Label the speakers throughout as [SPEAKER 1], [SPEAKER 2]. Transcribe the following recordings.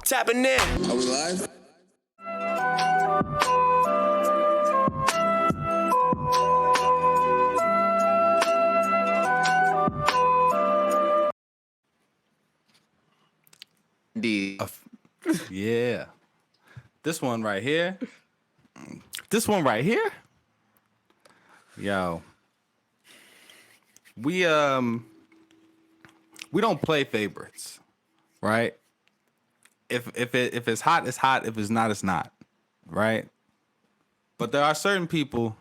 [SPEAKER 1] Tapping in.
[SPEAKER 2] Are we live?
[SPEAKER 3] Indeed.
[SPEAKER 4] Yeah. This one right here. This one right here. Yo. We don't play favorites, right? If it's hot, it's hot. If it's not, it's not, right? But there are certain people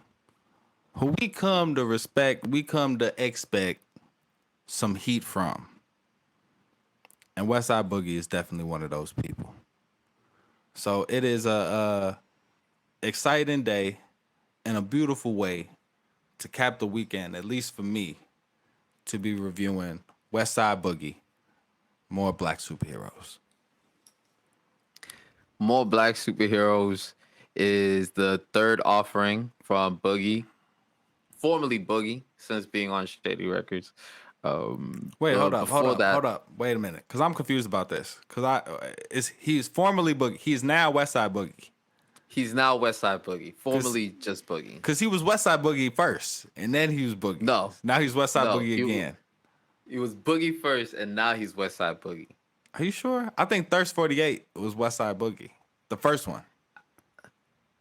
[SPEAKER 4] who we come to respect, we come to expect some heat from. And Westside Boogie is definitely one of those people. So it is a exciting day and a beautiful way to cap the weekend, at least for me, to be reviewing Westside Boogie, More Black Superheroes.
[SPEAKER 3] More Black Superheroes is the third offering from Boogie, formerly Boogie, since being on Shady Records.
[SPEAKER 4] Wait, hold up. Wait a minute, because I'm confused about this. Because he's formerly Boogie. He's now Westside Boogie.
[SPEAKER 3] He's now Westside Boogie, formerly just Boogie.
[SPEAKER 4] Because he was Westside Boogie first, and then he was Boogie.
[SPEAKER 3] No.
[SPEAKER 4] Now he's Westside Boogie again.
[SPEAKER 3] He was Boogie first, and now he's Westside Boogie.
[SPEAKER 4] Are you sure? I think Thirst 48 was Westside Boogie, the first one.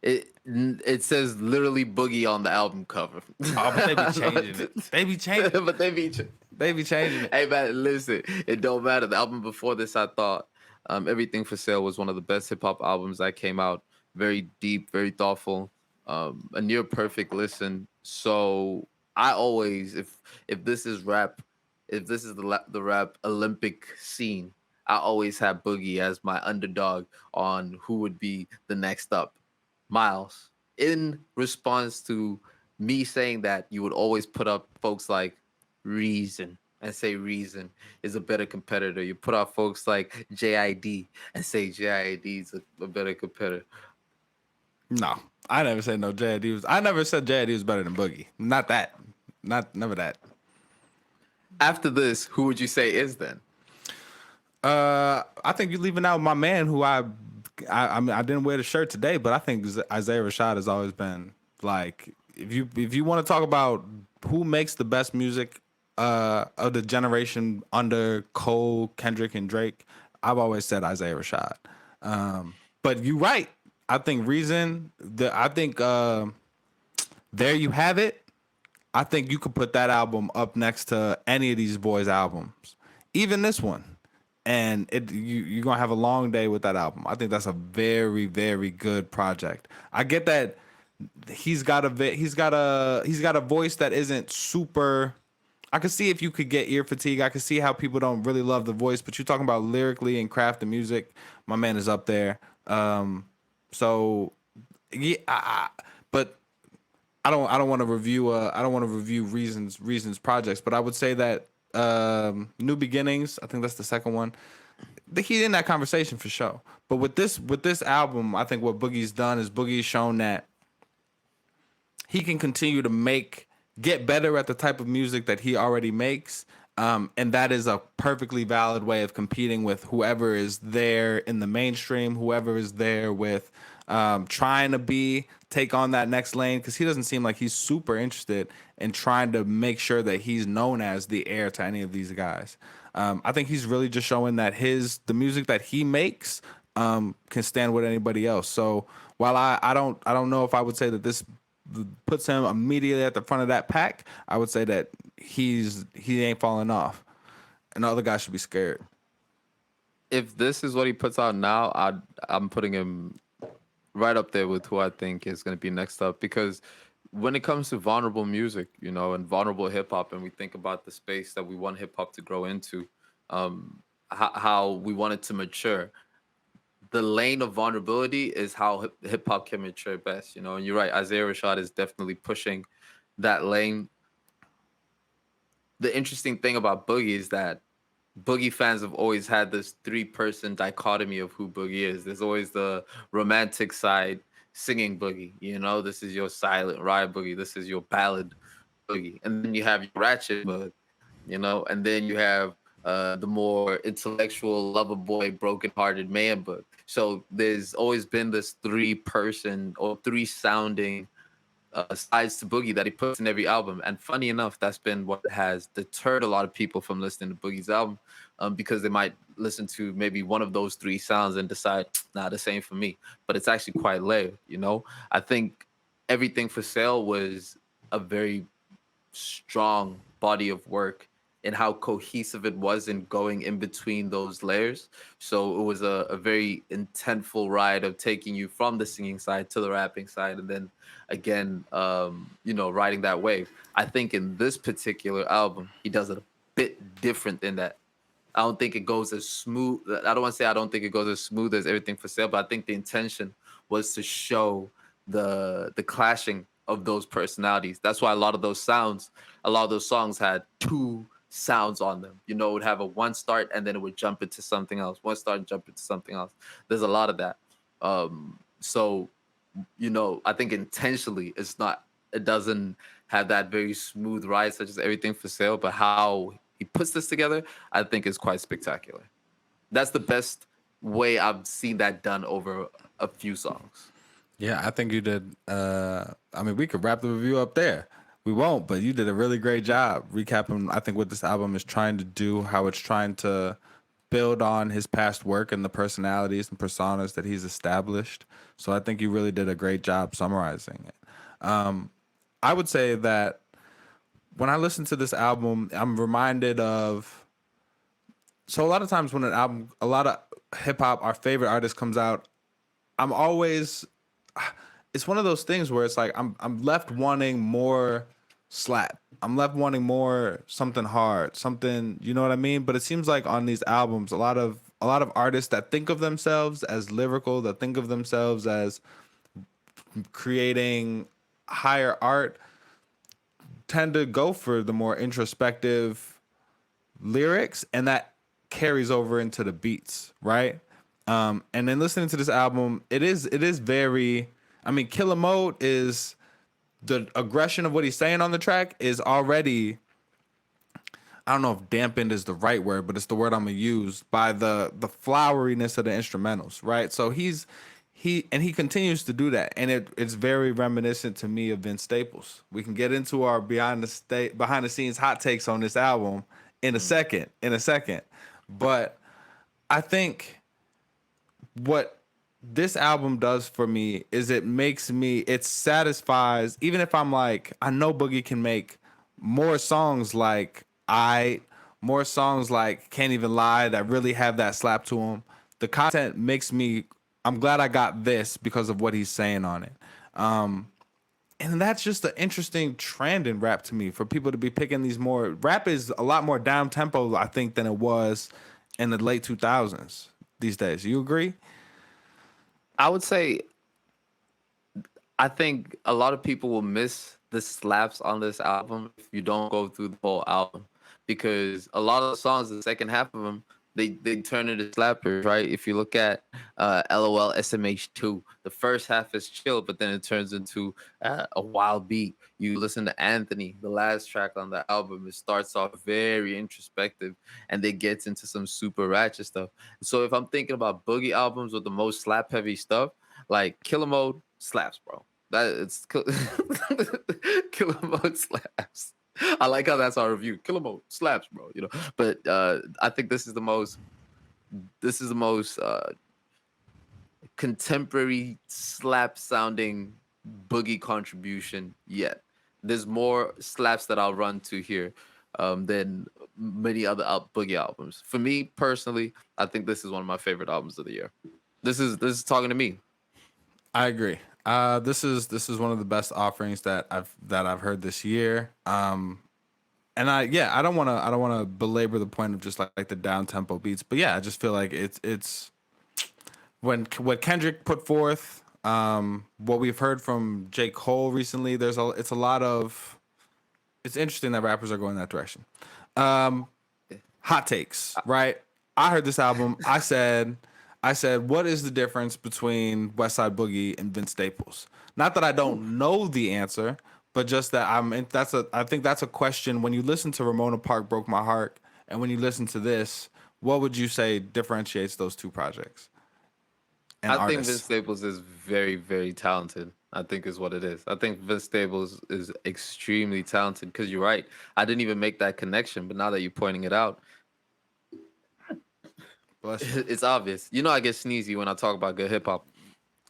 [SPEAKER 3] It says literally Boogie on the album cover.
[SPEAKER 4] Oh, but they be changing it. They be changing it.
[SPEAKER 3] Hey man, listen, it don't matter. The album before this, I thought Everything for Sale was one of the best hip hop albums that came out. Very deep, very thoughtful, a near perfect listen. So I always, if this is rap, if this is the rap Olympic scene, I always have Boogie as my underdog on who would be the next up. Miles, in response to me saying that, you would always put up folks like Reason and say Reason is a better competitor. You put out folks like JID and say JID is a better competitor.
[SPEAKER 4] No, I never said no JID was. I never said JID was better than Boogie. Not that. Never that.
[SPEAKER 3] After this, who would you say is then?
[SPEAKER 4] I think you're leaving out my man, who I didn't wear the shirt today, but I think Isaiah Rashad has always been like, if you want to talk about who makes the best music of the generation under Cole, Kendrick, and Drake, I've always said Isaiah Rashad. But you're right. I think Reason. There You Have It. I think you could put that album up next to any of these boys' albums, even this one. And you're gonna have a long day with that album. I think that's a very, very good project. I get that he's got a voice that isn't super. I could see if you could get ear fatigue. I could see how people don't really love the voice, but you're talking about lyrically and craft and music. My man is up there. So yeah, but I don't want to review. I don't want to review Reasons projects, but I would say that. New Beginnings, I think that's the second one. He's in that conversation for sure. But with this album, I think what Boogie's done is Boogie's shown that he can continue to get better at the type of music that he already makes. And that is a perfectly valid way of competing with whoever is there in the mainstream, whoever is there with trying to take on that next lane, because he doesn't seem like he's super interested in trying to make sure that he's known as the heir to any of these guys. I think he's really just showing that the music that he makes can stand with anybody else. So while I don't know if I would say that this puts him immediately at the front of that pack, I would say that he ain't falling off, and the other guys should be scared.
[SPEAKER 3] If this is what he puts out now, I'm putting him right up there with who I think is going to be next up, because when it comes to vulnerable music, and vulnerable hip hop, and we think about the space that we want hip hop to grow into, how we want it to mature, the lane of vulnerability is how hip hop can mature best, And you're right, Isaiah Rashad is definitely pushing that lane. The interesting thing about Boogie is that Boogie fans have always had this 3-person dichotomy of who Boogie is. There's always the romantic side singing Boogie, this is your silent ride Boogie, this is your ballad Boogie. And then you have your ratchet mode, and then you have the more intellectual, lover boy, broken-hearted man book. So there's always been this three-person or three-sounding sides to Boogie that he puts in every album. And funny enough, that's been what has deterred a lot of people from listening to Boogie's album, because they might listen to maybe one of those three sounds and decide, nah, the same for me. But it's actually quite layered, you know? I think Everything for Sale was a very strong body of work and how cohesive it was in going in between those layers. So it was a very intentful ride of taking you from the singing side to the rapping side, and then again, riding that wave. I think in this particular album, he does it a bit different than that. I don't think it goes as smooth. I don't want to say I don't think it goes as smooth as Everything for Sale, but I think the intention was to show the clashing of those personalities. That's why a lot of those songs had two sounds on them. It would have a one start and then it would jump into something else. One start and jump into something else. There's a lot of that. So I think intentionally it doesn't have that very smooth ride such as Everything for Sale, but how he puts this together, I think is quite spectacular. That's the best way I've seen that done over a few songs.
[SPEAKER 4] Yeah, I think you did. I mean, we could wrap the review up there. We won't, but you did a really great job recapping, I think, what this album is trying to do, how it's trying to build on his past work and the personalities and personas that he's established. So I think you really did a great job summarizing it. I would say that when I listen to this album, I'm reminded of. So a lot of times when a lot of hip hop, our favorite artist comes out, I'm always. It's one of those things where it's like I'm left wanting more slap. I'm left wanting more something hard, something, you know what I mean? But it seems like on these albums, a lot of artists that think of themselves as lyrical, that think of themselves as creating higher art, tend to go for the more introspective lyrics, and that carries over into the beats, right? And then listening to this album, it is very. I mean, Killer Mode is the aggression of what he's saying on the track is already. I don't know if dampened is the right word, but it's the word I'm gonna use by the floweriness of the instrumentals, right? So he continues to do that, and it's very reminiscent to me of Vince Staples. We can get into our behind the scenes hot takes on this album in a
[SPEAKER 3] Mm.
[SPEAKER 4] second, but I think what this album does for me is it satisfies, even if I'm like, I know Boogie can make more songs like more songs like Can't Even Lie that really have that slap to them. The content makes me, I'm glad I got this because of what he's saying on it. And that's just an interesting trend in rap to me, for people to be picking these more. Rap is a lot more down tempo, I think, than it was in the late 2000s these days. You agree?
[SPEAKER 3] I would say I think a lot of people will miss the slaps on this album if you don't go through the whole album, because a lot of the songs, the second half of them, they turn into slappers, right? If you look at LOL SMH2, the first half is chill, but then it turns into a wild beat. You listen to Anthony, the last track on the album, it starts off very introspective and they get into some super ratchet stuff. So if I'm thinking about Boogie albums with the most slap heavy stuff, like Killer Mode slaps, bro. That it's Killer Mode slaps. I like how that's our review. Killer Mode slaps, bro. But I think this is the most contemporary slap sounding Boogie contribution yet. There's more slaps that I'll run to here than many other Boogie albums. For me personally, I think this is one of my favorite albums of the year. This is talking to me.
[SPEAKER 4] I agree. This is one of the best offerings that I've heard this year. And I don't want to belabor the point of just like the down tempo beats, but yeah, I just feel like it's when what Kendrick put forth, what we've heard from J. Cole recently. It's a lot of. It's interesting that rappers are going that direction. Hot takes, right? I heard this album. I said, what is the difference between Westside Boogie and Vince Staples? Not that I don't know the answer, but just that I think that's a question. When you listen to Ramona Park Broke My Heart And when you listen to this, what would you say differentiates those two projects and
[SPEAKER 3] I think Vince
[SPEAKER 4] artists?
[SPEAKER 3] Staples is very, very talented. I think is what it is. I think Vince Staples is extremely talented because you're right. I didn't even make that connection, but now that you're pointing it out,
[SPEAKER 4] Bless you.
[SPEAKER 3] it's obvious. You know, I get sneezy when I talk about good hip hop.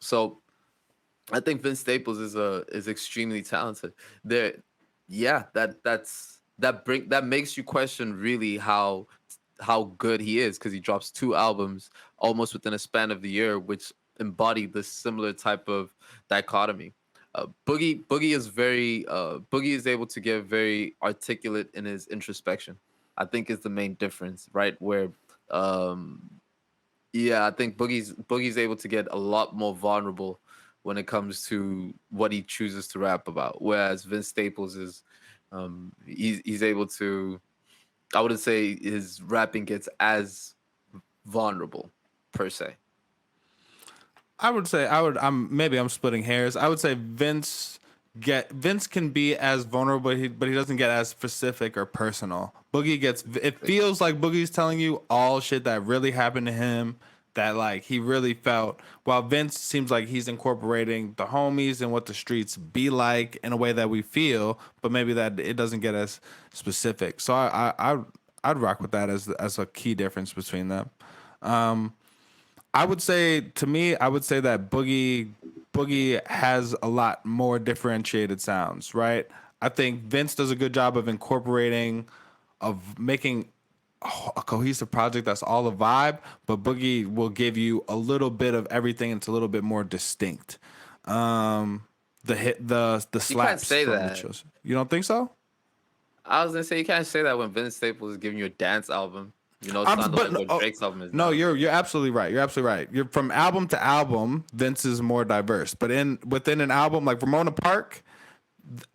[SPEAKER 3] So I think Vince Staples is extremely talented. There, yeah, that makes you question really how good he is because he drops two albums almost within a span of the year, which embody this similar type of dichotomy. Boogie is able to get very articulate in his introspection. I think is the main difference, right? Where um yeah, I think Boogie's able to get a lot more vulnerable when it comes to what he chooses to rap about. Whereas Vince Staples is he's able to, I wouldn't say his rapping gets as vulnerable per se.
[SPEAKER 4] I would say I'm splitting hairs. I would say Vince can be as vulnerable, but he doesn't get as specific or personal. Boogie gets, it feels like Boogie's telling you all shit that really happened to him, that like he really felt. While Vince seems like he's incorporating the homies and what the streets be like in a way that we feel, but maybe that it doesn't get as specific. So I'd rock with that as a key difference between them. I would say, to me, I would say that Boogie has a lot more differentiated sounds, right? I think Vince does a good job of incorporating, of making a cohesive project that's all a vibe, but Boogie will give you a little bit of everything. And it's a little bit more distinct. The
[SPEAKER 3] You can't
[SPEAKER 4] slaps
[SPEAKER 3] say
[SPEAKER 4] from the
[SPEAKER 3] that.
[SPEAKER 4] chills. You don't think so?
[SPEAKER 3] I was gonna say you can't say that when Vince Staples is giving you a dance album. You know, it's
[SPEAKER 4] I'm
[SPEAKER 3] not
[SPEAKER 4] but
[SPEAKER 3] like
[SPEAKER 4] no,
[SPEAKER 3] what
[SPEAKER 4] oh,
[SPEAKER 3] Drake's album is
[SPEAKER 4] no,
[SPEAKER 3] now.
[SPEAKER 4] you're absolutely right. You're absolutely right. You're from album to album, Vince is more diverse. But within an album like Ramona Park,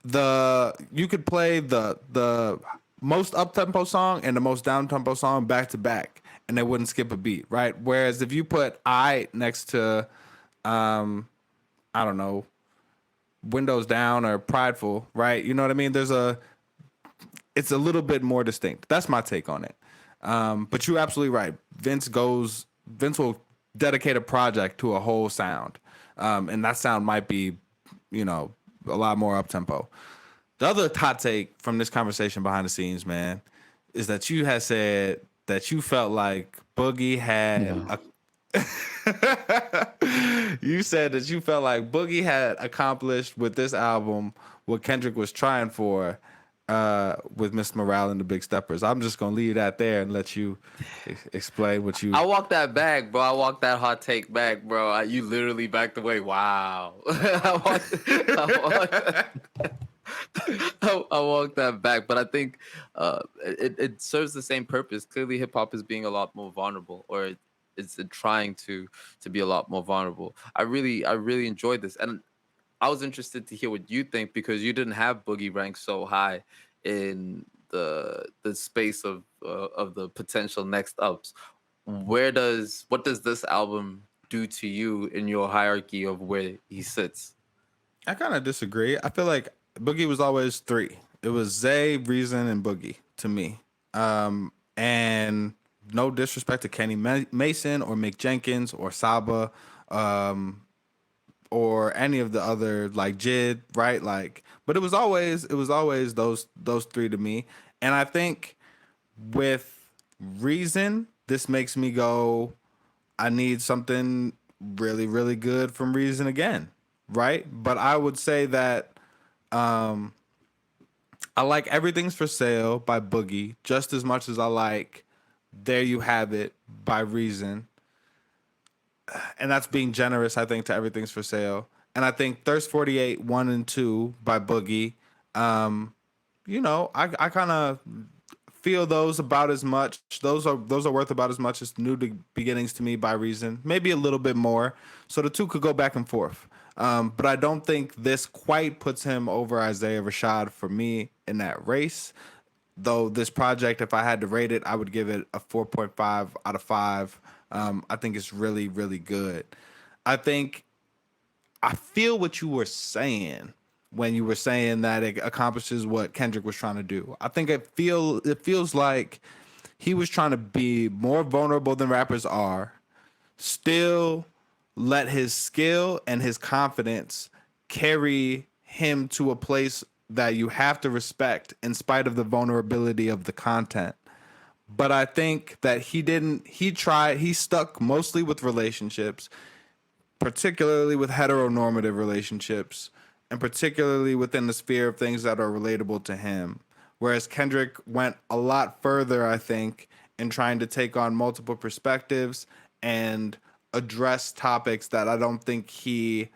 [SPEAKER 4] the you could play the most up tempo song and the most down tempo song back to back, and they wouldn't skip a beat, right? Whereas if you put I next to I don't know, Windows Down or Prideful, right? You know what I mean? It's a little bit more distinct. That's my take on it. But you're absolutely right. Vince will dedicate a project to a whole sound, and that sound might be, you know, a lot more up tempo. The other hot take from this conversation behind the scenes, man, is that you had said that you felt like Boogie had
[SPEAKER 3] No.
[SPEAKER 4] a. You said that you felt like Boogie had accomplished with this album what Kendrick was trying for with Miss Morale and the Big Steppers. I'm just gonna leave that there and let you explain what you.
[SPEAKER 3] I walked that back, bro. I walked that hot take back, bro. You literally backed away. Wow. I walked that back, but I think it serves the same purpose. Clearly, hip hop is being a lot more vulnerable, or it's trying to be a lot more vulnerable. I really enjoyed this, and I was interested to hear what you think because you didn't have Boogie ranked so high in the space of the potential next ups. What does this album do to you in your hierarchy of where he sits?
[SPEAKER 4] I kind of disagree. I feel like Boogie was always three. It was Zay, Reason, and Boogie to me. And no disrespect to Kenny Mason or Mick Jenkins or Saba, or any of the other like Jid, right? Like, but it was always those three to me. And I think with Reason, this makes me go, I need something really, really good from Reason again, right? But I would say that I like Everything's for Sale by Boogie just as much as I like There You Have It by Reason. And that's being generous, I think, to Everything's for Sale. And I think Thirst 48 1 and 2 by Boogie. I kind of feel those about as much. Those are worth about as much as Beginnings to me by Reason. Maybe a little bit more. So the two could go back and forth. But I don't think this quite puts him over Isaiah Rashad for me in that race. Though this project, if I had to rate it, I would give it a 4.5 out of 5. I think it's really, really good. I think I feel what you were saying when you were saying that it accomplishes what Kendrick was trying to do. I think it feels like he was trying to be more vulnerable than rappers are, still let his skill and his confidence carry him to a place that you have to respect in spite of the vulnerability of the content. But I think that he stuck mostly with relationships, particularly with heteronormative relationships, and particularly within the sphere of things that are relatable to him. Whereas Kendrick went a lot further, I think, in trying to take on multiple perspectives and address topics that I don't think he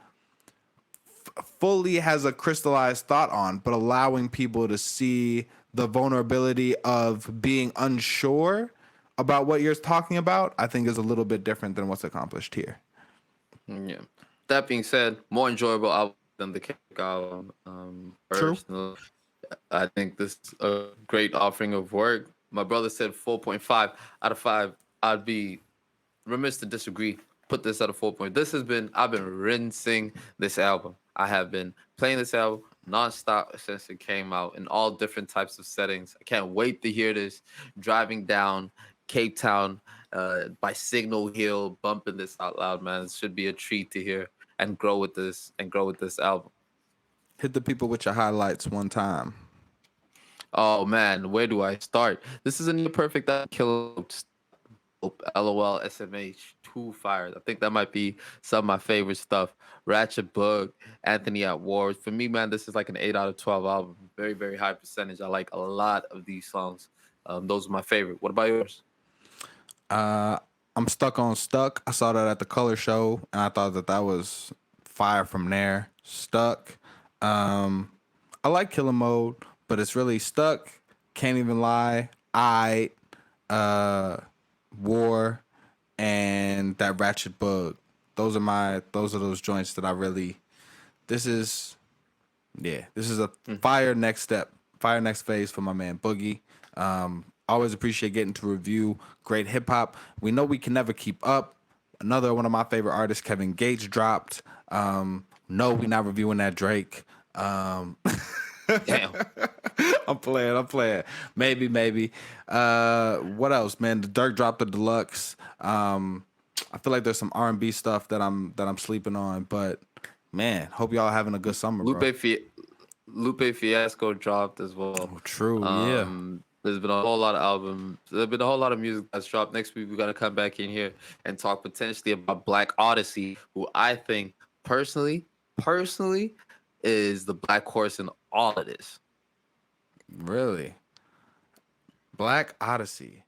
[SPEAKER 4] fully has a crystallized thought on, but allowing people to see the vulnerability of being unsure about what you're talking about, I think is a little bit different than what's accomplished here.
[SPEAKER 3] Yeah. That being said, more enjoyable album than the Cake album.
[SPEAKER 4] True.
[SPEAKER 3] Personally, I think this is a great offering of work. My brother said 4.5 out of 5. I'd be remiss to disagree. Put this at a 4 point. This has been I've been rinsing this album. I have been playing this album nonstop since it came out in all different types of settings. I can't wait to hear this driving down Cape Town by Signal Hill, bumping this out loud, man. It should be a treat to hear and grow with this album.
[SPEAKER 4] Hit the people with your highlights one time.
[SPEAKER 3] Oh man, where do I start? This is a near perfect killer. LOL SMH 2 fires. I think that might be some of my favorite stuff. Ratchet Bug, Anthony at War. For me, man, this is like an 8 out of 12 album. Very, very high percentage. I like a lot of these songs. Those are my favorite. What about yours?
[SPEAKER 4] I'm stuck on Stuck. I saw that at the Color Show, and I thought that was fire from there. Stuck. I like Killer Mode, but it's really Stuck. Can't even lie. War, and that Ratchet Bug. Those are those joints that I really. This is, yeah. This is a fire next step, fire next phase for my man Boogie. Always appreciate getting to review great hip hop. We know we can never keep up. Another one of my favorite artists, Kevin Gates, dropped. No, we're not reviewing that Drake.
[SPEAKER 3] Damn.
[SPEAKER 4] I'm playing. Maybe. What else, man? The Dirk dropped the deluxe. I feel like there's some R&B stuff that I'm sleeping on, but man, hope y'all having a good summer, bro.
[SPEAKER 3] Lupe Fiasco dropped as well.
[SPEAKER 4] Oh, true, yeah.
[SPEAKER 3] There's been a whole lot of albums. There's been a whole lot of music that's dropped. Next week, we're going to come back in here and talk potentially about Black Odyssey, who I think personally, is the black horse in all of this.
[SPEAKER 4] Really? Black Odyssey.